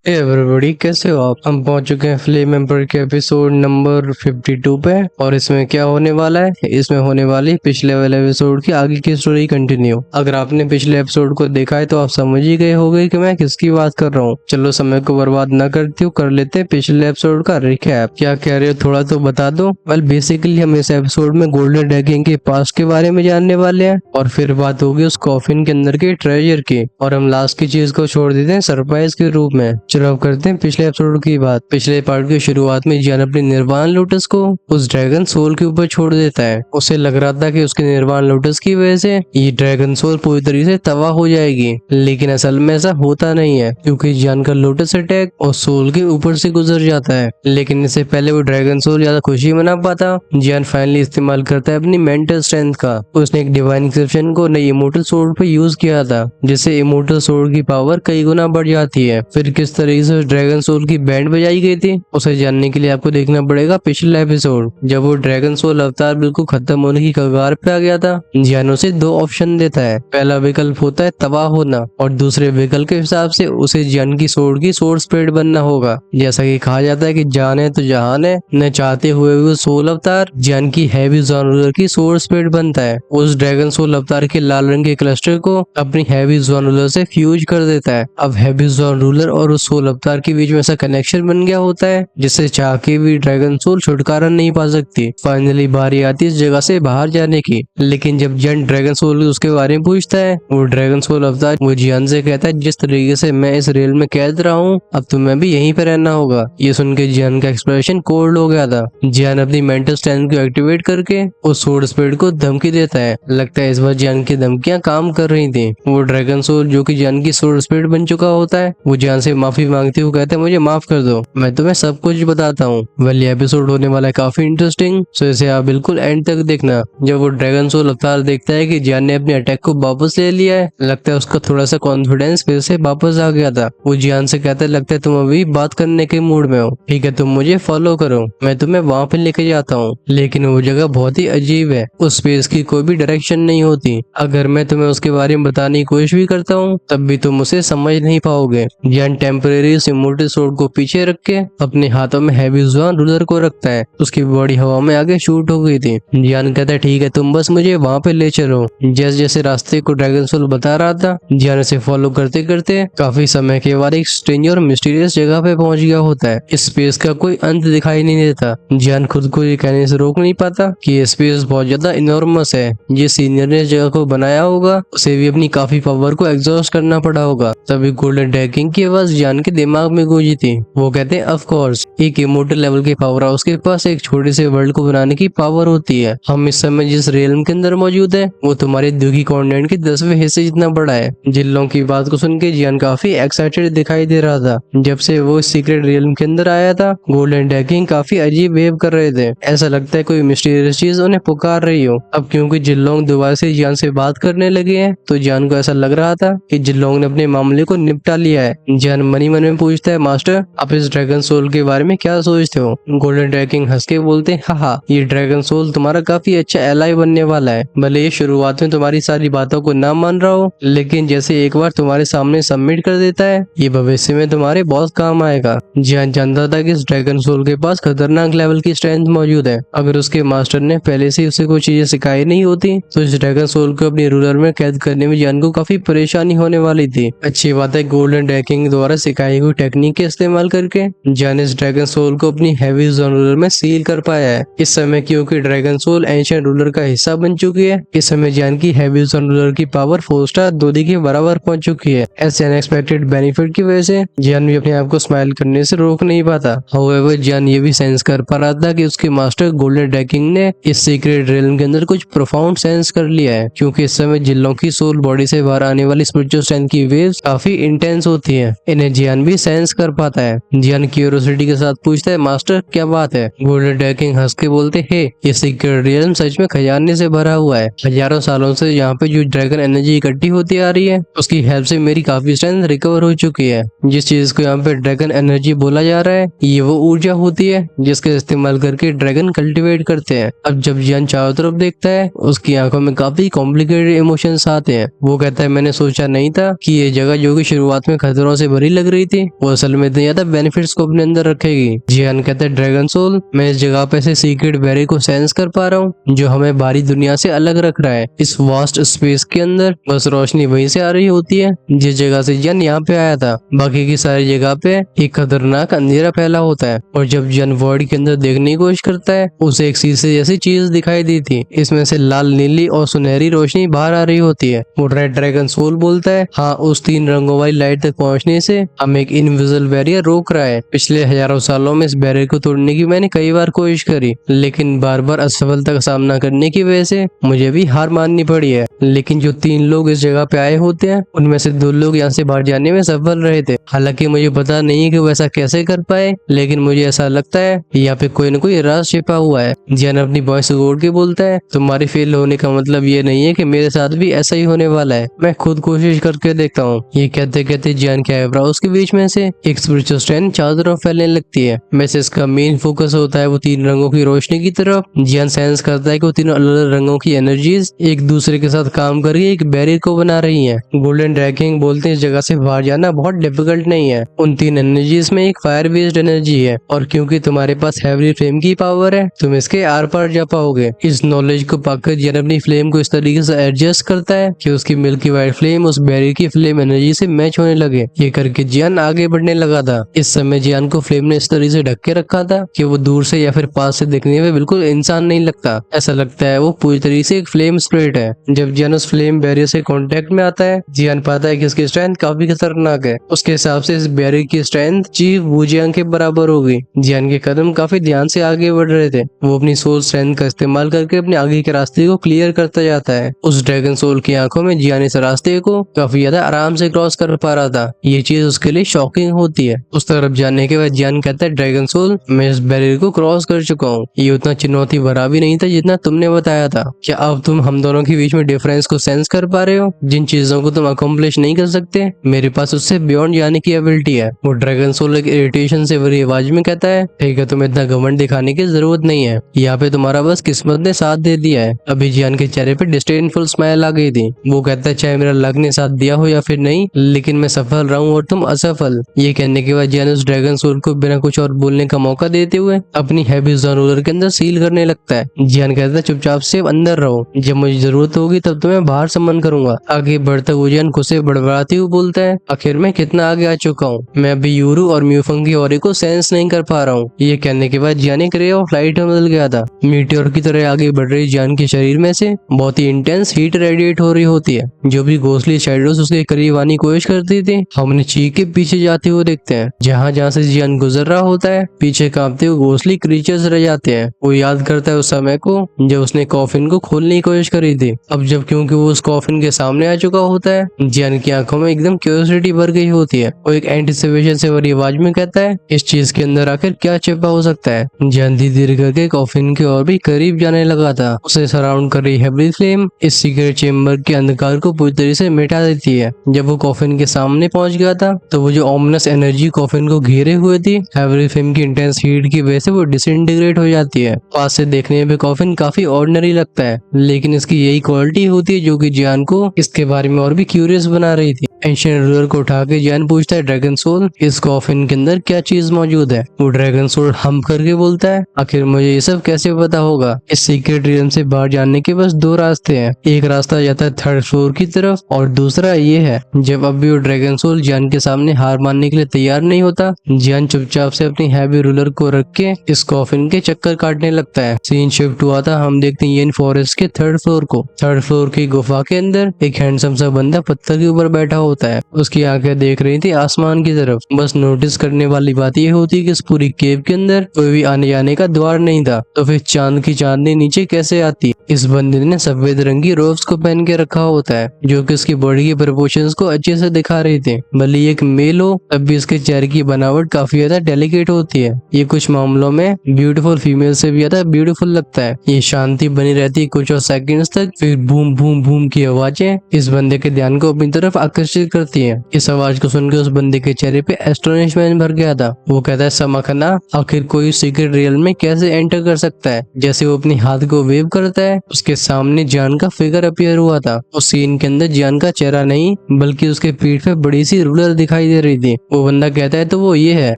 Everybody कैसे हो आप। हम पहुंच चुके हैं फ्लेम एम्पर के एपिसोड नंबर 52 पे। और इसमें क्या होने वाला है, इसमें होने वाली पिछले वाले एपिसोड की आगे की स्टोरी कंटिन्यू। अगर आपने पिछले एपिसोड को देखा है तो आप समझ ही गए होंगे कि मैं किसकी बात कर रहा हूँ। चलो समय को बर्बाद न करते हुए कर लेते हैं पिछले एपिसोड का रिकैप। क्या कह रहे हो, थोड़ा तो बता दो। वेल बेसिकली हम इस एपिसोड में गोल्डन ड्रैगन के पास्ट के बारे में जानने वाले हैं और फिर बात होगी उस कॉफिन के अंदर के ट्रेजर की, और हम लास्ट की चीज को छोड़ देते हैं सरप्राइज के रूप में। चलो अब करते हैं पिछले एपिसोड की बात। पिछले पार्ट की शुरुआत में जियान अपनी निर्वाण लोटस को उस ड्रैगन सोल के ऊपर छोड़ देता है। उसे लग रहा था कि उसके निर्वाण लोटस की वजह से ये ड्रैगन सोल पूरी तरीके से तबाह हो जाएगी, लेकिन असल में ऐसा होता नहीं है क्योंकि जियान का लोटस अटैक और सोल के ऊपर से गुजर जाता है। लेकिन इससे पहले वो ड्रैगन सोल ज्यादा खुशी मना पाता, जियान फाइनली इस्तेमाल करता है अपनी मेंटल स्ट्रेंथ का। उसने एक डिवाइन एक्सेप्शन को नई इमोर्टल सोर्ड पे यूज किया था, जिससे इमोर्टल सोर्ड की पावर कई गुना बढ़ जाती है। फिर किस तरीके से ड्रैगन सोल की बैंड बजाई गई थी उसे जानने के लिए आपको देखना पड़ेगा पिछला एपिसोड, जब वो ड्रैगन सोल अवतार बिल्कुल खत्म होने की कगार पे आ गया था। जियान उसे दो ऑप्शन देता है। पहला विकल्प होता है तबाह होना और दूसरे विकल्प के हिसाब से उसे जियान की सोर्ड की सोर्ड स्प्रेड बनना होगा। जैसा कि कहा जाता है कि जान है तो जहान है, न चाहते हुए भी सोल अवतार जियान की हैवी जॉन की सोर्ड स्प्रेड बनता है। उस ड्रैगन सोल अवतार के लाल रंग के क्लस्टर को अपनी हैवी जॉन से फ्यूज कर देता है। अब हैवी जॉन रूलर और उस सोल अवतार के बीच में ऐसा कनेक्शन बन गया होता है जिससे चाह के भी ड्रैगन सोल छुटकारा नहीं पा सकती। फाइनली बारी आती है इस जगह से बाहर जाने की। लेकिन जब जियान ड्रैगन सोल उसके बारे में पूछता है, वो ड्रैगन सोल अवतार वो जियान से कहता है जिस तरीके से मैं इस रेल में कैद रहा हूँ अब तुम्हें भी यहीं पे रहना होगा। ये सुन के जियान का एक्सप्रेशन कोल्ड हो गया था। जियान अपनी मेंटल स्ट्रेंथ को एक्टिवेट करके उस सोर्ड स्पीड को धमकी देता है। लगता है इस बार जियान की धमकियां काम कर रही थी। वो ड्रैगन सोल जो कि जियान की सोर्ड स्पीड बन चुका होता है, वो जियान से माफी मांगते हुए कहते हैं मुझे माफ कर दो, मैं तुम्हें सब कुछ बताता हूँ। वेल ये एपिसोड होने वाला है काफी इंटरेस्टिंग, सो इसे आप बिल्कुल एंड तक देखना। जब वो ड्रैगन सोल अवतार देखता है कि जियान ने अपने अटैक को वापस ले लिया है, लगता है उसका थोड़ा सा कॉन्फिडेंस फिर से वापस आ गया था। वो जियान से कहता है लगता है तुम अभी बात करने के मूड में हो, ठीक है तुम मुझे फॉलो करो, मैं तुम्हें वहां पे लेके जाता हूँ। लेकिन वो जगह बहुत ही अजीब है, उस स्पेस की कोई भी डायरेक्शन नहीं होती। अगर मैं तुम्हें उसके बारे में बताने की कोशिश भी करता हूँ तब भी तुम उसे समझ नहीं पाओगे। जियान टेम्परेरी इमोर्टल सोर्ड को पीछे रख के अपने हाथों में हैवी जॉन रूलर को रखता है। उसकी बॉडी हवा में आगे शूट हो गई थी। जियान कहता है ठीक है तुम बस मुझे वहां पे ले चलो। जैसे जैसे रास्ते को ड्रैगन सोल बता रहा था, जियान उसे फॉलो करते करते काफी समय के बाद एक स्ट्रेंज और मिस्टीरियस जगह पे पहुंच गया होता है। इस स्पेस का कोई अंत दिखाई नहीं देता। जियान खुद को ये कहने से रोक नहीं पाता कि ये स्पेस बहुत ज्यादा इनॉर्मस है। ये सीनियर ने इस जगह को बनाया होगा, उसे भी अपनी काफी पावर को एग्जॉस्ट करना पड़ा होगा। तभी गोल्डन ड्रैगन की आवाज जियान के दिमाग में गूंजी थी। वो कहते हैं ऑफ कोर्स एक इमोर्टल लेवल के पावर हाउस के पास एक छोटे से वर्ल्ड को बनाने की पावर होती है। हम इस समय जिस रेलम के अंदर मौजूद है वो तुम्हारे दुखी कॉन्टिनेंट के 10वें हिस्से जितना बड़ा है। जिन लोगों की बात को सुन के जियान काफी एक्साइटेड दिखाई दे रहा था। जब से वो सीक्रेट रेलम के अंदर आया था, गोल्डन ड्रैगन काफी अजीब वेव कर रहे थे। ऐसा लगता है कोई मिस्टीरियस चीज उन्हें पुकार रही हो। अब क्योंकि जिन लोग दोबारा से जियान से बात करने लगे हैं तो जियान को ऐसा लग रहा था कि जिन लोगों ने अपने मामले को निपटा लिया है। जियान मनी मन में पूछता है मास्टर आप इस ड्रैगन सोल के बारे में क्या सोचते हो। गोल्डन ड्रैगन हंस के बोलते हैं हाँ ये ड्रैगन सोल तुम्हारा काफी अच्छा एलाई बनने वाला है। भले ये शुरुआत में तुम्हारी सारी बातों को ना मान रहा हो, लेकिन जैसे एक बार तुम्हारे सामने सबमिट कर देता है ये भविष्य में तुम्हारे बहुत काम आएगा। जियान जानता था कि इस ड्रैगन सोल के पास खतरनाक लेवल की स्ट्रेंथ मौजूद है। अगर उसके मास्टर ने पहले से उसे कोई चीजें सिखाई नहीं होती तो इस ड्रैगन सोल को अपने रूलर में कैद करने में जियान को काफी परेशानी होने वाली थी। अच्छी बात है गोल्डन ड्रैगन द्वारा सिखाई हुई टेक्निक के इस्तेमाल करके जियान इस ड्रैगन सोल को अपनी हैवी जॉन रूलर में सील कर पाया है। इस समय क्योंकि ड्रैगन सोल एंशिएंट रूलर का हिस्सा बन चुकी है, इस समय जियान की हैवी जॉन रूलर की पावर 4 स्टार दोदी के बराबर पहुंच चुकी है। ऐसे अनएक्सपेक्टेड बेनिफिट की वजह से जियान भी अपने आप को स्माइल करने से रोक नहीं पाता। हाउएवर जियान ये भी सेंस कर पा रहा था कि उसके मास्टर गोल्डन ड्रैगन ने इस सीक्रेट रेलम के अंदर कुछ प्रोफाउंड सेंस कर लिया है, क्योंकि इस समय जिल्लों की सोल बॉडी से बाहर आने वाली स्पिरिचुअल स्ट्रेंथ की वेव्स काफी इंटेंस होती है। इन्हें जियान भी सेंस कर पाता है। जियान क्यूरियोसिटी के साथ पूछता है मास्टर क्या बात है। गोल्डन ड्रैगन हंस के बोलते हैं ये सीक्रेट रियल्म सच में खजाने से भरा हुआ है। हजारों सालों से यहाँ पे जो ड्रैगन एनर्जी इकट्ठी होती आ रही है उसकी हेल्प से मेरी काफी स्ट्रेंथ रिकवर हो चुकी है। जिस चीज को यहाँ पे ड्रैगन एनर्जी बोला जा रहा है ये वो ऊर्जा होती है जिसके इस्तेमाल करके ड्रैगन कल्टिवेट करते हैं। अब जब जियान चारों तरफ देखता है उसकी आंखों में काफी कॉम्प्लिकेटेड इमोशंस आते हैं। वो कहता है मैंने सोचा नहीं था कि ये जगह जो कि शुरुआत में खतरों से भरी लग रही थी वो असल में इतने ज्यादा बेनिफिट्स को अपने अंदर रखेगी। जियान कहता है ड्रैगन सोल, मैं इस जगह पे से सीक्रेट बेरी को सेंस कर पा रहा हूँ जो हमें बाहरी दुनिया से अलग रख रहा है। इस वास्ट स्पेस के अंदर बस रोशनी वहीं से आ रही होती है जिस जगह से जियान यहाँ पे आया था। बाकी की सारी जगह पे एक खतरनाक अंधेरा फैला होता है और जब जियान वर्ल्ड के अंदर देखने की कोशिश करता है उसे एक शीशे जैसी चीज दिखाई दी थी। इसमें से लाल, नीली और सुनहरी रोशनी बाहर आ रही होती है। वो रेड ड्रैगन सोल बोलता है, हाँ, उस 3 रंगों वाली लाइट तक पहुंचने से हमें एक इनविजिबल बैरियर रोक रहा है। पिछले हजारों सालों में इस बैरियर को तोड़ने की मैंने कई बार कोशिश करी लेकिन बार बार असफलता का सामना करने की वजह से मुझे भी हार माननी पड़ी है। लेकिन जो 3 लोग इस जगह पे आए होते हैं उनमें से 2 लोग यहाँ से बाहर जाने में सफल रहे थे। हालांकि मुझे पता नहीं है कि वो ऐसा कैसे कर पाए लेकिन मुझे ऐसा लगता है यहाँ पे कोई न कोई राज छिपा हुआ है। जियान अपनी वॉइस तोड़ के बोलता है, तुम्हारी फेल होने का मतलब ये नहीं है कि मेरे साथ भी ऐसा ही होने वाला है, मैं खुद कोशिश करके देखता हूँ। ये कहते कहते जियान के आईब्रोज के बीच में से एक स्पिरिचुअल स्ट्रेंथ चारों तरफ फैलने लगती है। वैसे इसका मेन फोकस होता है वो 3 रंगों की रोशनी की तरफ। जियान सेंस करता है कि वो तीनों अलग अलग रंगों की एनर्जीज एक दूसरे के साथ काम करके एक बैरियर को बना रही है। गोल्डन ड्रैगन बोलते हैं इस जगह से बाहर जाना बहुत डिफिकल्ट नहीं है। उन 3 एनर्जीज में एक फायर बेस्ड एनर्जी है और क्योंकि तुम्हारे पास हेवरी फ्लेम की पावर है तुम इसके आर पार जा पाओगे। इस नॉलेज को पाकर जियान अपनी फ्लेम को इस तरीके से एडजस्ट करता है कि उसकी मिल्की वाइट फ्लेम उस बैरियर की फ्लेम एनर्जी से मैच होने लगे। ये करके जियान आगे बढ़ने लगा था। इस समय जियान को फ्लेम ने इस तरीके से ढक के रखा था कि वो दूर से या फिर पास से देखने में बिल्कुल इंसान नहीं लगता। ऐसा लगता है वो पूरी तरीके से एक फ्लेम स्पिरिट है। जब जियान उस फ्लेम बैरियर से कांटेक्ट में आता है जियान पाता है कि इसकी स्ट्रेंथ काफी खतरनाक है। उसके हिसाब से इस बैरियर की स्ट्रेंथ चीफ वुजियांग के बराबर होगी। जियान के कदम काफी ध्यान से आगे बढ़ रहे थे। वो अपनी सोल स्ट्रेंथ का इस्तेमाल करके अपने आगे के रास्ते को क्लियर करता जाता है। उस ड्रैगन सोल की आंखों में जियान इस रास्ते को काफी ज्यादा आराम से क्रॉस कर पा रहा था। ये चीज उसके लिए शॉकिंग होती है। उस तरफ जाने के बाद जियान कहता है, ड्रैगन सोल, मैं इस बैरियर को क्रॉस कर चुका हूँ। ये उतना चुनौती भरा भी नहीं था जितना तुमने बताया था। क्या अब तुम हम दोनों के बीच में डिफरेंस को सेंस कर पा रहे हो? जिन चीजों को तुम अकम्प्लिश नहीं कर सकते मेरे पास उससे बियॉन्ड जाने की एबिलिटी है। वो ड्रैगन सोल एक इरिटेशन से भरी आवाज में कहता है, ठीक है, तुम्हें इतना घमंड दिखाने की जरूरत नहीं है। यहाँ पे तुम्हारा बस किस्मत ने साथ दे दिया है। अभी जियान के चेहरे पे डिस्डेनफुल स्माइल आ गई थी। वो कहता है, चाहे मेरा लक ने साथ दिया हो या फिर नहीं, लेकिन मैं सफल रहा हूँ और तुम असफल। ये कहने के बाद जियान उस ड्रैगन सोल को बिना कुछ और बोलने का मौका देते हुए अपनी हैवी जोन रूलर के अंदर सील करने लगता है। जियान कहता है, चुपचाप से अंदर रहो, जब मुझे जरूरत होगी तब तुम्हें बाहर समन करूंगा। आगे बढ़ता हुआ जियान खुद से बड़बड़ाते हुए बोलता है, आखिर मैं कितना आगे आ चुका हूँ, मैं अभी यूरू और म्यूफंग की ऑरे को सेंस नहीं कर पा रहा हूँ। ये कहने के बाद जियान एक रे ऑफ लाइट में बदल गया था। मीटियोर की तरह आगे बढ़ रही जियान के शरीर में से बहुत ही इंटेंस हीट रेडिएट हो रही होती है। जो भी घोसली शैडोज उसके करीब आने की कोशिश करती थी हमने चीख के पीछे जाते हुए देखते हैं। जहाँ जहाँ से जियान गुजर रहा होता है पीछे कांपते हुए घोसली क्रीचर्स रह जाते हैं। वो याद करता है उस समय को जब उसने कॉफिन को खोलने की कोशिश करी थी। अब जब क्योंकि वो उस कॉफिन के सामने आ चुका होता है जियान की आंखों में एकदम क्यूरियोसिटी भर गई होती है। वो एक एंटिसिपेशन से भरी आवाज में कहता है, इस चीज के अंदर आखिर क्या छिपा हो सकता है। जियान धीरे धीरे करके कॉफिन की ओर भी करीब जाने लगा था। उसे सराउंड कर रही हेवी फ्लेम इस सीक्रेट चेम्बर के अंधकार को पूरी तरह से मिटा देती है। जब वो कॉफिन के सामने पहुंच गया था तो वो जो ऑमनस एनर्जी कॉफिन को घेरे हुए थी हेवी फ्लेम की इंटेंस हीट की वजह से वो डिसइंटीग्रेट हो जाती है। पास से देखने में कॉफिन काफी ऑर्डिनरी लगता है लेकिन इसकी यही क्वालिटी होती है जो कि जियान को इसके बारे में और भी क्यूरियस बना रही थी। एंशिएंट रूलर को उठा के जियान पूछता है, ड्रैगन सोल, इस कॉफिन के अंदर क्या चीज मौजूद है। वो ड्रैगन सोल हम करके बोलता है, आखिर मुझे ये सब कैसे पता होगा। इस सीक्रेट रियम से बाहर जाने के बस 2 रास्ते हैं। एक रास्ता जाता है 3rd फ्लोर की तरफ और दूसरा ये है। जब अब भी वो ड्रैगन सोल जियान के सामने हार मानने के लिए तैयार नहीं होता जियान चुपचाप से अपनी हैवी रूलर को रख के इस कॉफिन के चक्कर काटने लगता है। सीन शिफ्ट हुआ था, हम देखते हैं येन फॉरेस्ट के 3rd फ्लोर को। 3rd फ्लोर की गुफा के अंदर एक हैंडसम सा बंदा पत्थर के ऊपर बैठा होता है। उसकी आंखें देख रही थी आसमान की तरफ। बस नोटिस करने वाली बात ये होती है कि इस पूरी केव के अंदर कोई भी आने जाने का द्वार नहीं था, तो फिर चांद की चांदनी नीचे कैसे आती। इस बंदे ने सफेद रंग की रोब्स को पहन के रखा होता है जो कि उसकी बॉडी की प्रोपोर्शंस को अच्छे से दिखा रही थी। भले ही एक मेल हो तब भी इसके चेहरे की बनावट काफी ज्यादा डेलिकेट होती है। ये कुछ मामलों में ब्यूटीफुल फीमेल से भी ज्यादा ब्यूटीफुल लगता है। ये शांति बनी रहती है कुछ और सेकंड्स तक, फिर बूम बूम बूम की आवाजें इस बंदे के ध्यान को अपनी तरफ आकर्षित करती है। इस आवाज को सुनकर उस बंदे के चेहरे पे एस्टोनिशमेंट भर गया था। वो कहता है, समखना, आखिर कोई सीक्रेट रियल में कैसे एंटर कर सकता है। जैसे वो अपनी हाथ को वेव करता है उसके सामने जियान का फिगर अपीयर हुआ था। उस सीन के अंदर जियान का चेहरा नहीं बल्कि उसके पीठ पे बड़ी सी रूलर दिखाई दिखाई दे रही थी। वो बंदा कहता है तो वो ये है,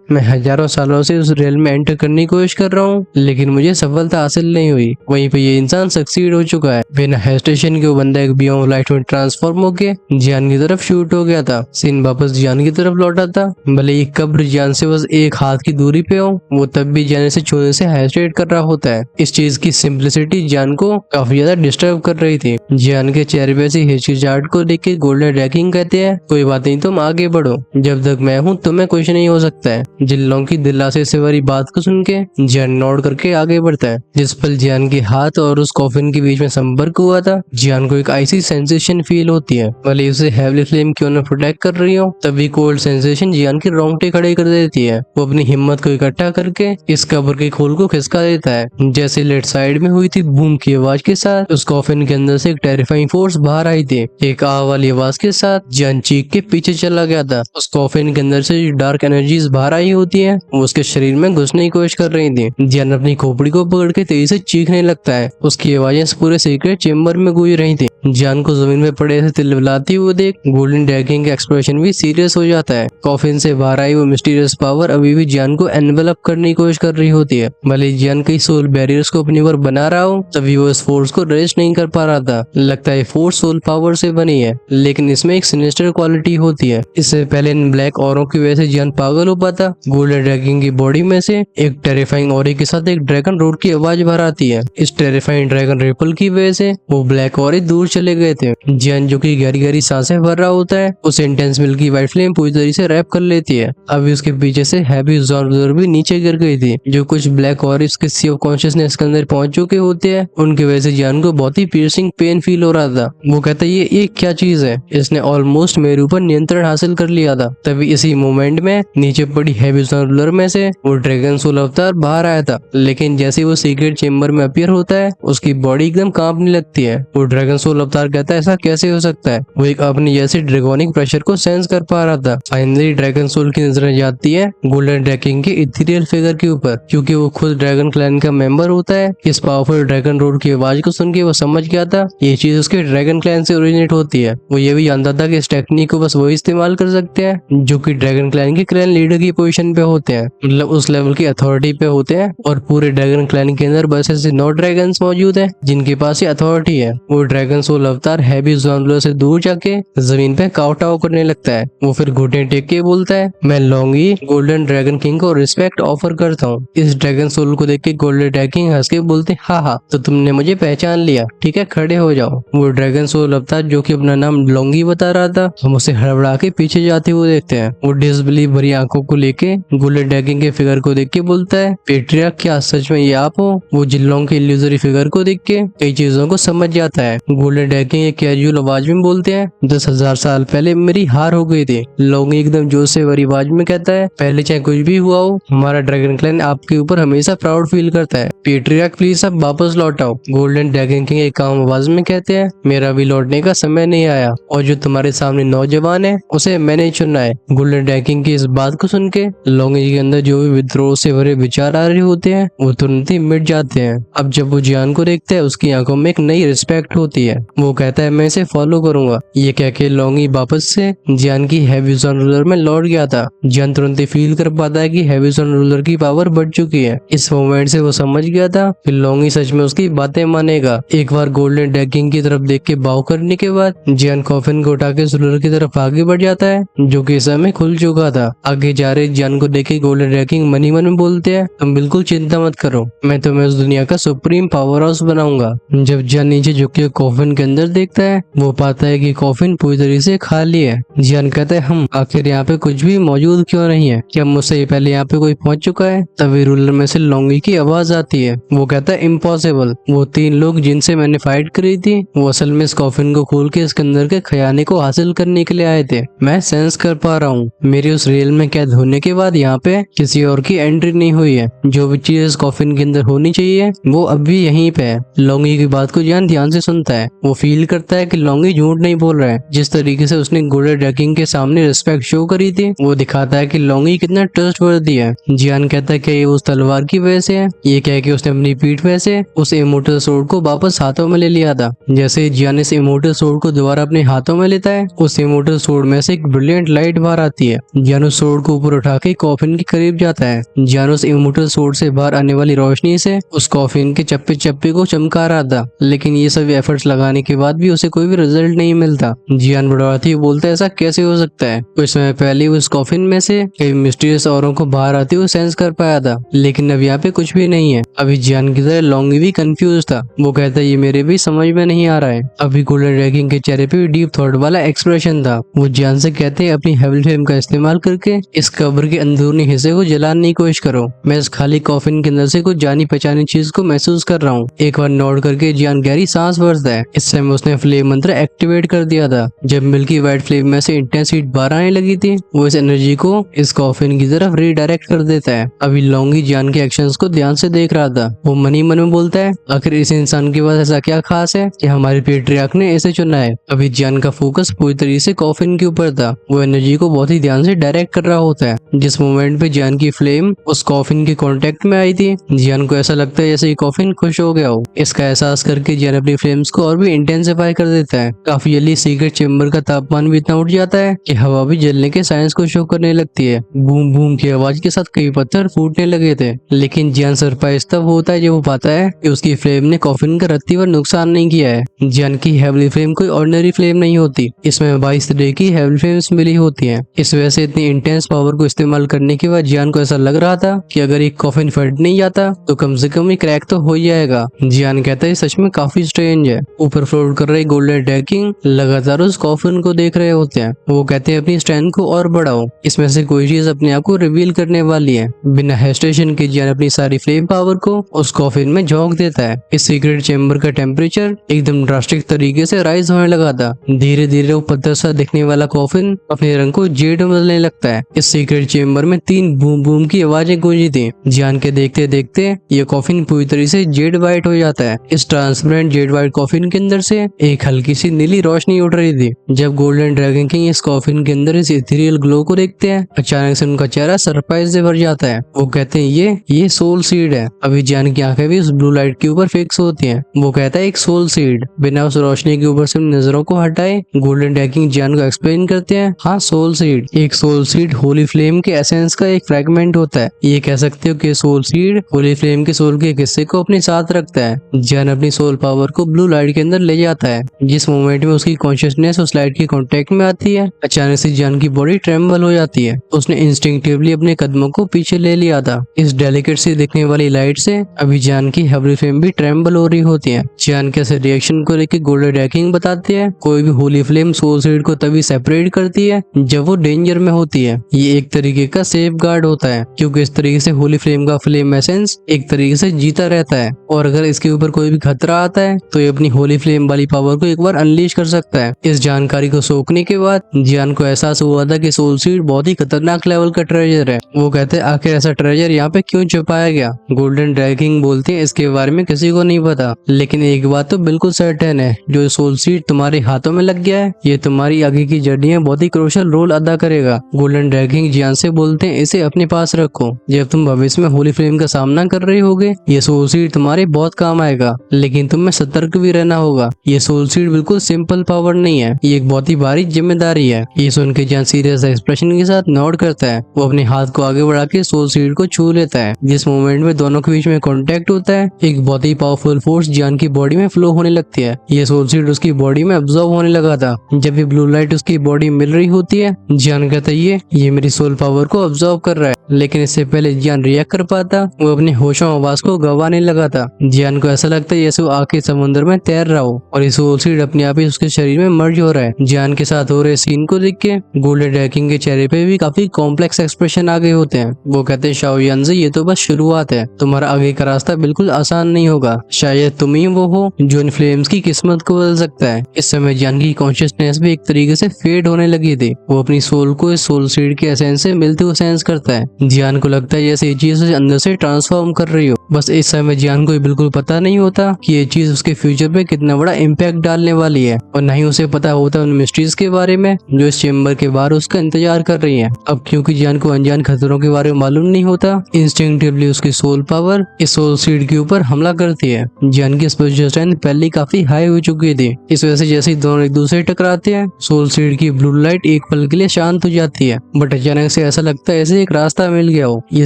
मैं हजारों सालों से उस रेल में एंटर करने की कोशिश कर रहा हूँ लेकिन मुझे सफलता हासिल नहीं हुई। वहीं पे ये इंसान सक्सीड हो चुका है। बिना हेजिटेशन के वो बंदा एक बियॉन्ड ऑफ लाइट में ट्रांसफॉर्म होके जियान की तरफ शूट हो गया था। सीन वापस जियान की तरफ लौटा था। भले ये कब्र जियान से बस एक हाथ की दूरी पे हो, वो तब भी जियान से छूने से हेजिटेट कर रहा होता है। इस चीज की सिंप्लिसिटी जियान को काफी ज्यादा डिस्टर्ब कर रही थी। जियान के चेहरे पे से हिचकिचाहट को देख के गोल्डन ड्रैगन कहते हैं, कोई बात नहीं, तुम आगे बढ़ो, जब तक मैं हूँ तुम्हें कुछ नहीं हो सकता है। जिल्लों की दिलासे से भरी बात को सुन के जियान नोड करके आगे बढ़ता है। जिस पल जियान के हाथ और उस कॉफिन के बीच में संपर्क हुआ था, जियान को एक आइसी सेंसेशन फील होती है। भले उसे हेवली फ्लेम क्यों न प्रोटेक्ट कर रही हो, तभी कोल्ड सेंसेशन जियान के रोंगटे खड़े कर देती है। वो अपनी हिम्मत को इकट्ठा करके इस कब्र के खोल को खिसका देता है। जैसे लेफ्ट साइड में हुई थी बूम की आवाज के साथ उस कॉफिन के अंदर से एक टेरिफाइंग फोर्स बाहर आई थी। एक आ वाली आवाज के साथ जियान चीख के पीछे चला गया था। उस कॉफिन के अंदर से जो डार्क एनर्जीज बाहर आई होती है वो उसके शरीर में घुसने की कोशिश कर रही थी। जियान अपनी खोपड़ी को पकड़ के तेजी से चीखने लगता है। उसकी आवाजें पूरे सीक्रेट चेम्बर में गूंज रही थी। जियान को जमीन में पड़े से तिलमिलाती हुए देख गोल्डन ड्रैगन का एक्सप्रेशन भी सीरियस हो जाता है। कॉफिन से बाहर आई वो मिस्टीरियस पावर अभी भी जियान को एनवेलप करने की कोशिश कर रही होती है। भले जियान कई सोल बैरियर्स को अपनी ओर बना रहा हो, तभी वो इस फोर्स को रेस्ट नहीं कर पा रहा था। लगता है फोर्स सोल पावर से बनी है, लेकिन इसमें एक सिनिस्टर क्वालिटी होती है। इससे पहले इन ब्लैक औरों की वजह से जियान पागल हो पाता, गोल्डन ड्रैगन की बॉडी में से एक टेरिफाइंग ऑरे के साथ एक ड्रैगन रोड की आवाज बाहर आती है। इस टेरिफाइंग ड्रैगन रिपल की वजह से वो ब्लैक औरे दूर चले गए थे। जियान जो कि गहरी गहरी सांसें भर रहा होता है, उसे इंटेंस मिल्की वाइट फ्लेम पूरी तरीके से रैप कर लेती है। अभी उसके पीछे से हैवी ज़ॉर्बर भी नीचे गिर गई थी। जो कुछ ब्लैक ऑरिस के सी ऑफ कॉन्शियसनेस के अंदर पहुंच चुके होते हैं, उनकी वजह से जियान को बहुत ही पियर्सिंग पेन फील हो रहा था। वो कहता है ये क्या चीज है, इसने ऑलमोस्ट मेरे ऊपर नियंत्रण हासिल कर लिया था। तभी इसी मोमेंट में नीचे पड़ी हैवी ज़ॉर्बर में से वो ड्रैगन सोल अवतार बाहर आया था। लेकिन जैसे वो सीक्रेट चेम्बर में अपीयर होता है, उसकी बॉडी एकदम कांपने लगती है। वो ड्रैगन सोल अवतार कहता है ऐसा कैसे हो सकता है। वो एक अपने जैसे ड्रैगोनिक प्रेशर को सेंस कर पा रहा था। फाइनली ड्रैगन सोल की नजर जाती है गोल्डन ड्रैगन के इथेरियल फिगर के ऊपर, क्योंकि वो खुद ड्रैगन क्लैन का मेंबर होता है। इस पावरफुल ड्रैगन रोड की आवाज को सुन के वो समझ गया था ये चीज उसके ड्रैगन क्लैन से ओरिजिनेट होती है। वो ये भी जानता था कि इस टेक्निक को बस वही इस्तेमाल कर सकते हैं जो कि ड्रैगन क्लैन के क्लैन लीडर की पोजीशन पे होते हैं, मतलब उस लेवल की अथॉरिटी पे होते हैं। और पूरे ड्रैगन क्लैन के अंदर बस ऐसे 9 ड्रैगन्स मौजूद हैं जिनके पास ये अथॉरिटी है। वो ड्रैगन सोल अवतार हैवी ज़ॉर्बर से दूर जाके जमीन पे काउटाओ करने लगता है। वो फिर घुटने टेक के बोलता है, मैं लोंगी गोल्डन ड्रैगन किंग को रिस्पेक्ट ऑफर करता हूँ। इस ड्रैगन सोल को देख के गोल्डन ड्रैगन किंग हंस के बोलते, हाँ तो तुमने मुझे पहचान लिया, ठीक है खड़े हो जाओ। वो ड्रैगन सोल अवतार जो कि अपना नाम लोंगी बता रहा था, हम उसे हड़बड़ा के पीछे जाते हुए देखते हैं। वो डिसबिलीव भरी आंखों को लेके गोल्डन ड्रैगन के फिगर को देख के बोलता है, पेट्रियार्क क्या सच में ये आप हो। वो जिल्लोंग के इल्यूजरी फिगर को देख के कई चीजों को समझ जाता है। गोल्डन ड्रैगन एक कैजुअल आवाज में बोलते हैं, 10,000 साल पहले मेरी हार हो गई थी। लोंगी एकदम जोश से भरी आवाज में कहता है, पहले चाहे कुछ भी हुआ हो, हमारा ड्रैगन क्लैन आपके ऊपर हमेशा प्राउड फील करता है। पेट्रियार्क प्लीज अब वापस लौट आओ। गोल्डन ड्रैगन किंग एक काम आवाज में कहते हैं, मेरा भी लौटने का समय नहीं आया और जो तुम्हारे सामने नौजवान है उसे मैंने चुना है। गोल्डन ड्रैगन किंग की इस बात को सुन के लोंगी के अंदर जो भी विद्रोह से भरे विचार आ रहे होते हैं वो तुरंत ही मिट जाते हैं। अब जब वो जियान को देखता है उसकी आंखों में एक नई रिस्पेक्ट होती है। वो कहता है मैं इसे फॉलो करूंगा। ये कह के लोंगी वापस से जियान की हैवी ज़ॉन रूलर में लौट गया था। जियान तुरंत ही फील कर पाता है कि हैवी ज़ॉन रूलर की पावर बढ़ चुकी है। इस मोमेंट से वो समझ गया था कि लोंगी सच में उसकी बातें मानेगा। एक बार गोल्डन ड्रैगन की तरफ देख के बाव करने के बाद जियान कॉफिन को उठा के रूलर की तरफ आगे बढ़ जाता है, जो कि इस समय खुल चुका था। आगे जा रहे जियान को देख के गोल्डन ड्रैगन मन ही मन में बोलते हैं, तुम बिल्कुल चिंता मत करो, मैं तुम्हें उस दुनिया का सुप्रीम पावर हाउस बनाऊंगा। जब जियान नीचे झुक के कॉफिन के अंदर देखता है, वो पाता है कि कॉफिन पूरी तरीके से खाली है। जियान कहता है, हम आखिर यहाँ पे कुछ भी मौजूद क्यों नहीं है, क्या मुझसे पहले यहाँ पे कोई पहुंच चुका है। तभी रूलर में से लोंगी की आवाज आती है। वो कहता है इम्पॉसिबल, वो 3 लोग जिनसे मैंने फाइट करी थी वो असल में इस कॉफिन को खोल के इसके अंदर के खजाने को हासिल करने के लिए आए थे। मैं सेंस कर पा रहा हूँ मेरी उस रेल में कैद होने के बाद यहाँ पे किसी और की एंट्री नहीं हुई है। जो भी चीज इस कॉफिन के अंदर होनी चाहिए वो अब भी यहीं पे है। लोंगी की बात को जियान ध्यान से सुनता है। वो फील करता है कि लॉन्गी झूठ नहीं बोल रहा है। जिस तरीके से उसने गोल्डन ड्रैगन के सामने रिस्पेक्ट शो करी थी वो दिखाता है कि लॉन्गी कितना ट्रस्टवर्दी है। जियान कहता है कि ये उस तलवार की वजह से है। ये कह के उसने अपनी पीठ पे से उस इमोर्टल सोर्ड को वापस हाथों में ले लिया था। जैसे ही जियान इस इमोर्टल सोर्ड को दोबारा अपने हाथों में लेता है उस इमोर्टल सोर्ड में से एक ब्रिलियंट लाइट बाहर आती है। जियान उस सोर्ड को ऊपर उठा के कॉफिन के करीब जाता है। जियान उस इमोर्टल सोर्ड से बाहर आने वाली रोशनी से उस कॉफिन के चप्पे चप्पे को चमका रहा था, लेकिन ये सभी एफर्ट्स लगाने के बाद भी उसे कोई भी रिजल्ट नहीं मिलता। जियान बड़वाती बोलता है ऐसा कैसे हो सकता है। कुछ समय पहले उस कॉफिन में से कई मिस्टीरियस औरों को बाहर आते हुए सेंस कर पाया था, लेकिन अब यहाँ पे कुछ भी नहीं है। अभी जियान की तरह लॉन्गी भी कंफ्यूज था। वो कहता है ये मेरे भी समझ में नहीं आ रहा है। अभी गोल्डन ड्रैगन के चेहरे पे डीप थॉट वाला एक्सप्रेशन था। वो जियान से कहते हैं अपनी हेवल फ्लेम का इस्तेमाल करके इस कब्र के अंदरूनी हिस्से को जलाने की कोशिश करो। मैं इस खाली कॉफिन के अंदर से कुछ जानी पहचानी चीज को महसूस कर रहा हूँ। एक बार नोट करके जियान गहरी सांस भरता है। इस समय उसने फ्लेम मंत्र एक्टिवेट कर दिया था। जब मिल्की व्हाइट फ्लेम में से इंटेंस हीट बाहर आने लगी थी वो इस एनर्जी को इस कॉफिन की तरफ रीडायरेक्ट कर देता है। अभी लॉन्गी जियान के एक्शंस को ध्यान से देख रहा था। वो मन ही मन में बोलता है आखिर इस इंसान के पास ऐसा क्या खास है कि हमारे पेट्रियार्क ने इसे चुना है। अभी जियान का फोकस पूरी तरीके से कॉफिन के ऊपर था। वो एनर्जी को बहुत ही ध्यान से डायरेक्ट कर रहा होता है। जिस मोमेंट पे जियान की फ्लेम उस कॉफिन के कांटेक्ट में आई थी जियान को ऐसा लगता है जैसे कॉफिन खुश हो गया हो। इसका एहसास करके जियान अपनी फ्लेम्स को और भी इंटेंसिफाई कर देता है। काफी जल्दी सीक्रेट चेम्बर का तापमान भी इतना उठ जाता है कि हवा भी जलने के साइंस को शो करने लगती है। बूम बूम की आवाज के साथ कई पत्थर फूटने लगे थे, लेकिन जियान सरप्राइज तब होता है जब वो पाता है कि उसकी फ्लेम ने कॉफिन का रत्ती पर नुकसान नहीं किया है। जियान की हेवली फ्लेम कोई ऑर्डिनरी फ्लेम नहीं होती। इसमें 22 तरह की हेवली फ्लेम्स मिली होती हैं। इस वजह से इतनी इंटेंस पावर को इस्तेमाल करने के बाद जियान को ऐसा लग रहा था कि अगर एक कॉफिन फट नहीं जाता तो कम से कम ये क्रैक तो हो ही जाएगा। जियान कहता है सच में काफी स्ट्रेंज है। ऊपर फ्लोट कर रहे गोल्डन ड्रैगन लगातार उस कॉफिन को देख रहे होते हैं। वो कहते हैं अपनी स्ट्रेंथ को और बढ़ाओ, इसमें से कोई चीज अपने आप को रिवील करने वाली है। बिना हेजिटेशन के जियान अपनी सारी फ्लेम पावर को उस कॉफिन में झोंक देता है। इस सीक्रेट चेम्बर का टेम्परेचर एकदम ड्रास्टिक तरीके से राइज होने लगा था। धीरे धीरे वो पत्थर सा दिखने वाला कॉफिन अपने रंग को जेड में बदलने लगता है। इस सीक्रेट चेम्बर में 3 बूम बूम की आवाजें गूंजी थी। जियान के देखते देखते ये कॉफिन पूरी तरह से जेड व्हाइट हो जाता है। इस ट्रांसपेरेंट जेड व्हाइट कॉफिन के अंदर से एक हल्की सी नीली रोशनी उठ रही थी। जब गोल्डन ड्रैगन किंग इस कॉफिन के अंदर इस इथेरियल ग्लो को देखते हैं अचानक से उनका चेहरा सरप्राइज से भर जाता है। वो कहते हैं ये सोल सीड है। अभी जियान की आंखें भी उस ब्लू लाइट के ऊपर फिक्स होती हैं। वो कहता है एक सोल सीड। बिना उस रोशनी के ऊपर से नजरों को हटाए गोल्डन ड्रैगन जियान को एक्सप्लेन करते हैं हाँ सोल सीड। एक सोल सीड होली फ्लेम के एसेंस का एक फ्रेगमेंट होता है। ये कह सकते हो कि सोल सीड होली फ्लेम के सोल के एक हिस्से को अपने साथ रखता है। जियान अपनी सोल पावर को ब्लू लाइट के अंदर ले जाता है। जिस मोमेंट में उसकी कॉन्शियसनेस उस लाइट के कांटेक्ट में आती है अचानक से जियान की बॉडी ट्रेम्बल हो जाती है। उसने इंस्टिंक्टिवली अपने कदमों को पीछे ले लिया था। इस डेलिकेट से दिखने वाली लाइट से अभी जियान की हेवली फ्लेम भी ट्रेम्बल हो रही होती है। जियान के रिएक्शन को लेकर गोल्डन ड्रैगन बताते हैं कोई भी होली फ्लेम सोल सीड को तभी सेपरेट करती है जब वो डेंजर में होती है। ये एक तरीके का सेफ गार्ड होता है क्योंकि इस तरीके से होली फ्लेम का फ्लेम एसेंस एक तरीके से जीता रहता है और अगर इसके ऊपर कोई भी खतरा आता है तो ये अपनी होली फ्लेम वाली पावर को एक बार अनलीश कर सकता है। इस जानकारी को सोचने के बाद जियान को एहसास हुआ था कि सोल सीड बहुत ही खतरनाक लेवल का ट्रेजर है। वो कहते हैं आखिर ऐसा ट्रेजर यहाँ पे क्यों छुपाया गया। गोल्डन ड्रैगन बोलते हैं इसके बारे में किसी को नहीं पता, लेकिन एक बात तो बिल्कुल सर्टेन है जो सोल सीड तुम्हारे हाथों में लग गया है ये तुम्हारी आगे की जर्नी में बहुत ही क्रूशियल रोल अदा करेगा। गोल्डन ड्रैगन जियान से बोलते हैं इसे अपने पास रखो, जब तुम भविष्य में होली फ्लेम का सामना कर रहे होगे ये सोल सीड तुम्हारे बहुत काम आएगा, लेकिन तुम्हें सतर्क भी रहना होगा। ये सोल सीड बिल्कुल सिंपल पावर नहीं है, ये एक बहुत ही भारी जिम्मेदारी है। ये सुन के जियान सीरियस एक्सप्रेशन के साथ नोट करता है। वो अपने हाथ को आगे बढ़ा के सोल सीड को छू लेता है। जिस मोमेंट में दोनों के बीच में कांटेक्ट होता है एक बहुत ही पावरफुल फोर्स जियान की बॉडी में फ्लो होने लगती है। ये सोल सीड उसकी बॉडी में अब्सॉर्ब होने लगा था। जब ये ब्लू लाइट उसकी बॉडी मिल रही होती है जियान कहता है ये मेरी सोल पावर को अब्सॉर्ब कर रहा है, लेकिन इससे पहले जियान रिएक्ट कर पाता वो अपने होशों आवाज को गवाने लगा था। जियान को ऐसा लगता है जैसे वो आग के समुद्र में तैर रहा हो और इस सोल सीड अपने आप ही उसके शरीर में मर्ज हो रहा है। जियान के साथ हो रहे सीन को देख के गोल्डन ड्रैगन के चेहरे पे भी काफी कॉम्प्लेक्स एक्सप्रेशन आ गए होते हैं। वो कहते हैं शाओयान से ये तो बस शुरुआत है, तुम्हारा आगे का रास्ता बिल्कुल आसान नहीं होगा। शायद तुम ही वो हो जो इन फ्लेम्स की किस्मत को बदल सकता है। इस समय जियान की कॉन्शियसनेस भी एक तरीके से फेड होने लगी थी। वो अपनी सोल को इस सोल सीड के एसेंस से मिलते हुए सेंस करता है। जियान को लगता है जैसे ये चीज उसे अंदर से ट्रांसफॉर्म कर रही हो। बस इस समय जियान को ये बिल्कुल पता नहीं होता कि ये चीज उसके फ्यूचर पे कितना बड़ा इम्पैक्ट डालने वाली है, और न ही उसे पता होता उन मिस्ट्रीज के बारे में जो इस चेम्बर के बाहर उसका इंतजार कर रही है। अब क्योंकि जियान को अनजान खतरों के बारे में मालूम नहीं होता, इंस्टिंक्टिवली उसकी सोल पावर इस सोल सीड के ऊपर हमला करती है। जियान की स्पिरिचुअल स्ट्रेंथ पहले काफी हाई हो चुकी थी। इस वजह से जैसे ही दोनों एक दूसरे टकराते हैं, सोल सीड की ब्लू लाइट एक पल के लिए शांत हो जाती है। बट अचानक से ऐसा लगता है ऐसे एक रास्ता मिल गया हो। ये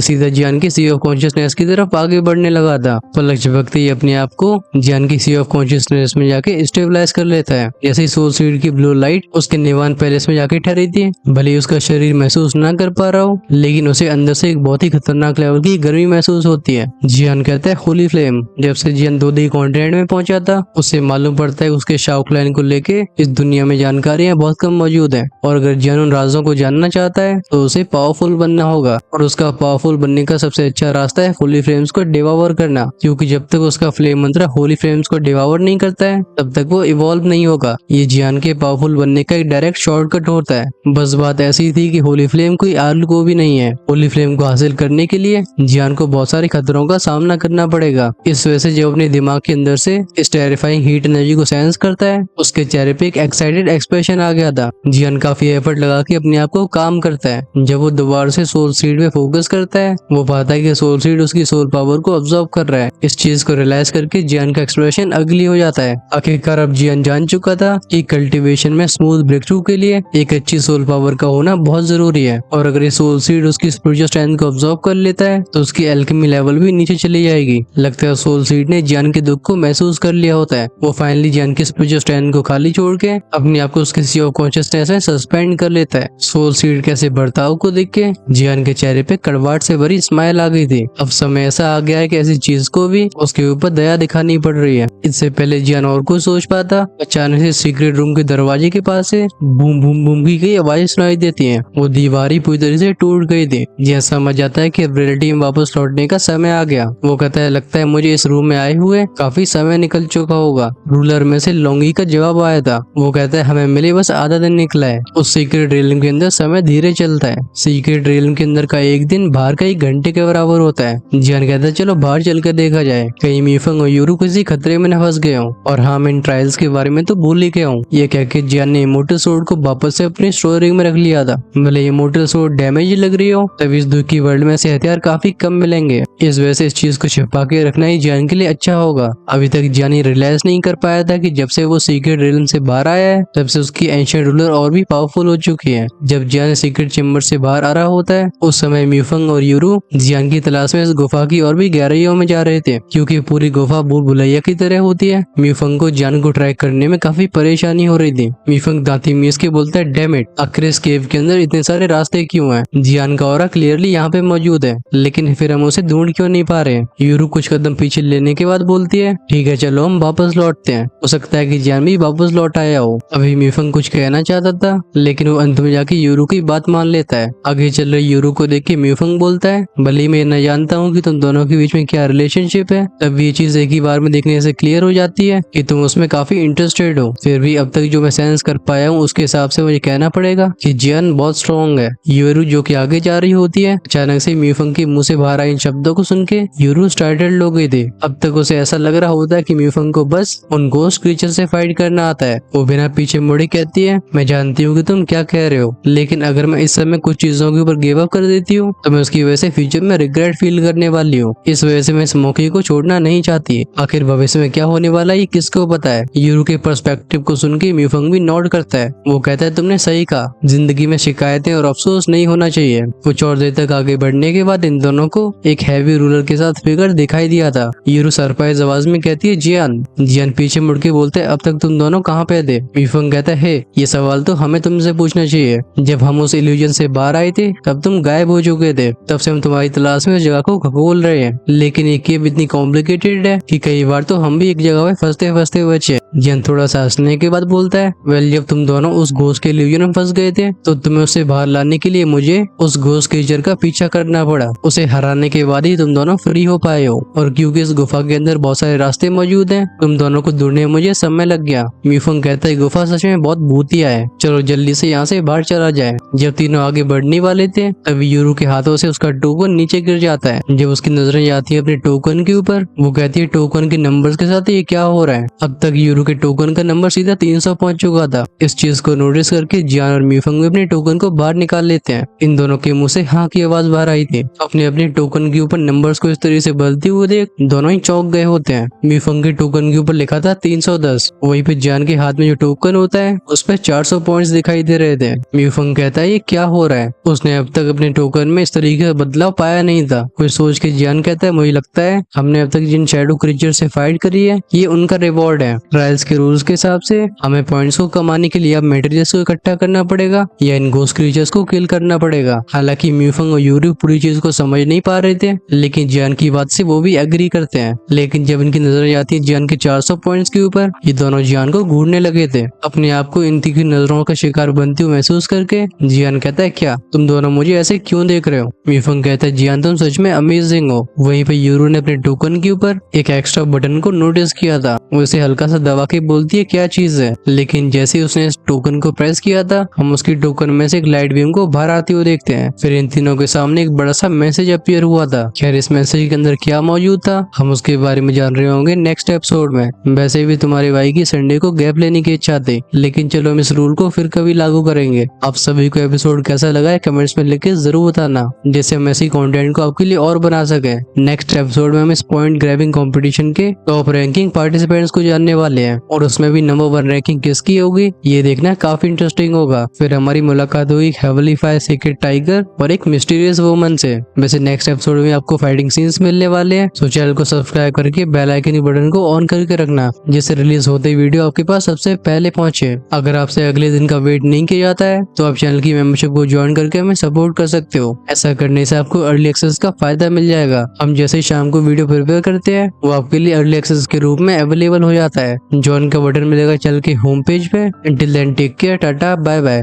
सीधा जियान की सी ऑफ कॉन्शियसनेस की तरफ आगे बढ़ने लगा था। पलक झपकते ही अपने आप को जियान की सी ऑफ कॉन्शियसनेस में जाके स्टेबलाइज कर लेता है। जैसे ही सोल सीड की ब्लू लाइट उसके निवान पैलेस में जाके ठहरी थी, भले ही उसका शरीर महसूस ना कर पा रहा हो, लेकिन उसे अंदर से एक बहुत ही खतरनाक लेवल की गर्मी महसूस होती है। जियान कहता है होली फ्लेम। जब से जियान 2D कॉन्टिनेंट में पहुंचा था, उससे मालूम पड़ता है उसके शाओक लाइन को लेके इस दुनिया में जानकारियां बहुत कम मौजूद है, और अगर जियान उन राजों को जानना चाहता है तो उसे पावरफुल बनना होगा, और उसका पावरफुल बनने का सबसे अच्छा रास्ता है होली फ्लेम्स को डिवावर करना, क्योंकि जब तक उसका फ्लेम मंत्र होली फ्लेम्स को डिवावर नहीं करता है तब तक वो इवॉल्व नहीं होगा। ये जियान के पावरफुल बनने का एक डायरेक्ट शॉर्टकट होता है। बस बात ऐसी थी कि होली फ्लेम कोई आर्ल को भी नहीं है। होली फ्लेम को हासिल करने के लिए जियान को बहुत सारे खतरों का सामना करना पड़ेगा। इस वजह से जब अपने दिमाग के अंदर से इस टेरिफाइंग हीट एनर्जी को सेंस करता है, उसके चेहरे पे एक एक्साइटेड एक्सप्रेशन आ गया था। जियान काफी एफर्ट लगा के अपने आप को काम करता है। जब वो दोबारा से सोल सीड पे फोकस करता है, वो पाता है कि सोल सीड उसकी सोल पावर को ऑब्जर्व कर रहा है। इस चीज को रियलाइज करके जियान का एक्सप्रेशन अगली हो जाता है। आखिरकार अब जियान जान चुका था कि कल्टीवेशन में स्मूथ ब्रेक थ्रू के लिए एक अच्छी सोल पावर का होना बहुत जरूरी है, और अगर ये सोल सीड उसकी स्पिरिचुअल स्ट्रेंथ को ऑब्जर्व कर लेता है तो उसकी एल्केमी लेवल भी नीचे चली जाएगी। लगता है सोल सीड ने जियान के दुख को महसूस कर लिया होता है। वो फाइनली जियान की स्पिरिचुअल स्ट्रेंथ को खाली छोड़ के अपने आप को उसके सी ऑफ कॉन्शियसनेस में सस्पेंड कर लेता है। सोल सीड के ऐसे बर्ताव को देख के जियान के चेहरे पे कड़वाहट से भरी स्माइल आ गई थी। अब समय ऐसा आ गया है कि ऐसी चीज को भी उसके ऊपर दया दिखानी पड़ रही है। इससे पहले जियान और कुछ सोच पाता, अचानक से सीक्रेट रूम के दरवाजे के पास से बूम बूम बूम की कई आवाजें सुनाई देती हैं। वो दीवार ही पूरी तरह से टूट गई थी। जियान समझ जाता है कि रियलिटी में वापस लौटने का समय आ गया। वो कहता है लगता है मुझे इस रूम में आए हुए काफी समय निकल चुका होगा। रूलर में से लोंगी का जवाब आया था। वो कहता है हमें मिले बस आधा दिन निकला है। उस सीक्रेट रियल्म के अंदर समय धीरे चलता है। सीक्रेट रियल्म के अंदर का एक दिन बाहर का 1 घंटे के बराबर होता है। जियान कहता है चलो बाहर चल कर देखा जाए, कहीं मीफंग और यूरू किसी खतरे में न फंस गए हूँ, और हाँ मैं इन ट्रायल्स के बारे में तो भूल ही गया हूँ। ये कह के जियान ने इमोर्टल सोर्ड को वापस से अपनी स्टोरेज में रख लिया था। भले इमोर्टल सोर्ड डैमेज लग रही हो, तब इस दुख की वर्ल्ड में से हथियार काफी कम मिलेंगे। इस वजह से इस चीज को छिपा के रखना ही जियान के लिए अच्छा होगा। अभी तक जियान रियलाइज नहीं कर पाया था कि जब से वो सीक्रेट रियल्म से बाहर आया है तब से उसकी एंशिएंट रूलर और भी पावरफुल हो चुकी है। जब जियान सीक्रेट चेम्बर से बाहर आ रहा होता है, उस समय मीफंग और यूरू जियान की तलाश में इस गुफा की और भी गहराइयों में जा रहे थे, क्योंकि पूरी गुफा भूल भुलैया की तरह होती है। मीफंग को जियान को ट्रैक करने में काफी परेशानी हो रही थी। मीफंग दांती मीस के बोलता है डैम इट, आखिर इस केव के अंदर इतने सारे रास्ते क्यों हैं? जियान का ऑरा क्लियरली यहाँ पे मौजूद है, लेकिन फिर हम उसे ढूंढ क्यों नहीं पा रहे? यूरू कुछ कदम पीछे लेने के बाद बोलती है ठीक है चलो हम वापस लौटते हैं। हो सकता है कि जियान भी वापस लौट आया हो। अभी मीफंग कुछ कहना चाहता था, लेकिन वो अंत में जाके यूरू की बात मान लेता है। आगे चल रहे यूरू को देख के मीफंग बोलता है भले मैं न जानता हूँ कि तुम दोनों के बीच में क्या रिलेशनशिप है, तब ये चीज एक ही बार में देखने से क्लियर हो जाती है कि तुम उसमें काफी इंटरेस्टेड हो। फिर भी अब तक जो मैं सेंस कर पाया हूँ उसके हिसाब से मुझे कहना पड़ेगा कि जियान बहुत स्ट्रॉन्ग है। यूरू जो कि आगे जा रही होती है, अचानक से मीफंग के मुंह से बाहर आए इन शब्दों को सुन के यूरू स्टार्टल्ड हो गई थी। अब तक उसे ऐसा लग रहा होता है कि मीफंग को बस उन गोस्ट क्रीचर से फाइट करना आता है। वो बिना पीछे मुड़े कहती है मैं जानती हूँ कि तुम क्या कह रहे हो, लेकिन अगर मैं इस समय कुछ चीजों के ऊपर गिव अप कर देती हूँ तो मैं उसकी वजह से फ्यूचर में रिग्रेट फील करने वाली हूँ। इस वजह से मैं इस मौके को छोड़ना नहीं चाहती। आखिर भविष्य में क्या होने वाला है ये किसको पता है? यूरू के पर्सपेक्टिव को सुन के मीफंग भी नोट करता है। वो कहता है तुमने सही कहा, जिंदगी में शिकायतें और अफसोस नहीं होना चाहिए। कुछ और देर तक आगे बढ़ने के बाद इन दोनों को एक हैवी रूलर के साथ फिगर दिखाई दिया था। यूरू सरप्राइज आवाज में कहती है जियान। जियान पीछे मुड़ के बोलते है अब तक तुम दोनों कहाँ पे थे? मीफंग कहता है ये सवाल तो हमें तुमसे पूछना चाहिए। जब हम उस इल्यूजन से बाहर आए थे तब तुम गायब हो चुके थे, तब से हम तुम्हारी तलाश में उस जगह को खगोल रहे हैं, लेकिन ये केव इतनी कॉम्प्लिकेटेड है कि कई बार तो हम भी एक जगह पे फंसते फंसते बचे। जियान थोड़ा सा हंसने के बाद बोलता है वेल जब तुम दोनों उस घोस्ट के इल्यूजन में फंस गए थे तो तुम्हें उससे बाहर लाने के लिए मुझे उस घोस्ट क्रीचर का पीछा करना पड़ा। उसे हराने के बाद ही तुम दोनों फ्री हो पाए हो, और क्योंकि इस गुफा के अंदर बहुत सारे रास्ते मौजूद हैं, तुम दोनों को ढूंढने में मुझे समय लग गया। मीफंग कहता है गुफा सच में बहुत भूतिया है, चलो जल्दी से यहाँ से बाहर चला जाए। जब तीनों आगे बढ़ने वाले थे तभी यूरू के हाथों से उसका टोकन नीचे गिर जाता है। जब उसकी नजरें जाती है अपने टोकन के ऊपर, वो कहती है टोकन के नंबर्स के साथ ये क्या हो रहा है। अब तक यूरू के टोकन का नंबर सीधा 300 पहुंच चुका था। इस चीज को नोटिस करके जियान और मीफंग भी अपने टोकन को बाहर निकाल लेते हैं। इन दोनों के मुंह से हाँ की आवाज बाहर आई थी। अपने अपने टोकन के ऊपर नंबर्स को इस तरीके से बदलते हुए देख दोनों ही चौंक गए होते हैं। मीफंग के टोकन के ऊपर लिखा था 310। वहीं पे जियान के हाथ में जो टोकन होता है उस पर 400 पॉइंट्स दिखाई दे रहे थे। मीफंग कहता है ये क्या हो रहा है। उसने अब तक अपने टोकन में इस तरीके का बदलाव पाया नहीं था। कुछ सोच के जियान कहता है मुझे लगता है हमने अब तक जिन शैडो क्रीचर से फाइट करी है ये उनका रिवॉर्ड है। ट्रायल्स के रूल्स के हिसाब से हमें पॉइंट्स को कमाने के लिए अब मटेरियल्स को इकट्ठा करना पड़ेगा या इन घोस्ट क्रीचर्स को किल करना पड़ेगा। हालांकि मीफंग और यूरू पूरी चीज को समझ नहीं पा रहे थे, लेकिन जियान की बात से वो भी एग्री करते हैं। लेकिन जब इनकी नजर जाती है जियान के 400 पॉइंट्स के ऊपर, ये दोनों जियान को घूरने लगे थे। अपने आप को इन तीखी नजरों का शिकार बनते हुए महसूस करके जियान कहता है क्या तुम दोनों मुझे ऐसे क्यों देख रहे हो। मीफंग कहता है जियान तुम सच में अमेजिंग हो। वहीं पे यूरू ने अपने टोकन के ऊपर एक एक्स्ट्रा बटन को नोटिस किया था। वो इसे हल्का सा दबा के बोलती है क्या चीज है, लेकिन जैसे ही उसने इस टोकन को प्रेस किया था हम उसकी टोकन में से एक लाइट बीम को बाहर आते हुए देखते हैं। फिर इन तीनों के सामने एक बड़ा सा मैसेज अपीयर हुआ था। खैर इस मैसेज के अंदर क्या मौजूद था हम उसके बारे में जान रहे होंगे नेक्स्ट एपिसोड में। वैसे भी तुम्हारे भाई की संडे को गैप लेने की इच्छा थी, लेकिन चलो हम इस रूल को फिर कभी लागू करेंगे। आप सभी को एपिसोड कैसा लगा है कमेंट्स में लिख के जरूर बताना, जैसे हम ऐसी कंटेंट को आपके लिए और बना सके। नेक्स्ट एपिसोड में हम इस पॉइंट ग्रैबिंग कंपटीशन के टॉप रैंकिंग पार्टिसिपेंट्स को जानने वाले हैं और उसमें भी नंबर 1 रैंकिंग किसकी होगी ये देखना काफी इंटरेस्टिंग होगा। फिर हमारी मुलाकात हुई हेवली फायर सीक्रेट टाइगर और एक मिस्टीरियस वुमन से। वैसे नेक्स्ट एपिसोड में आपको फाइटिंग सीन्स मिलने वाले हैं, तो चैनल को सब्सक्राइब करके बेल आइकन बटन को ऑन करके रखना, जिससे रिलीज होते ही वीडियो आपके पास सबसे पहले पहुंचे। अगर आपसे अगले दिन का वेट नहीं किया जाता है तो आप चैनल की मेंबरशिप को ज्वाइन करके हमें सपोर्ट कर सकते हो। ऐसा करने से आपको अर्ली एक्सेस का फायदा मिल जाएगा। हम जैसे ही शाम को वीडियो प्रिपेयर करते हैं वो आपके लिए अर्ली एक्सेस के रूप में अवेलेबल हो जाता है। ज्वाइन का बटन मिलेगा चैनल के होम पेज पे। Until then, take care, ta ta, bye bye.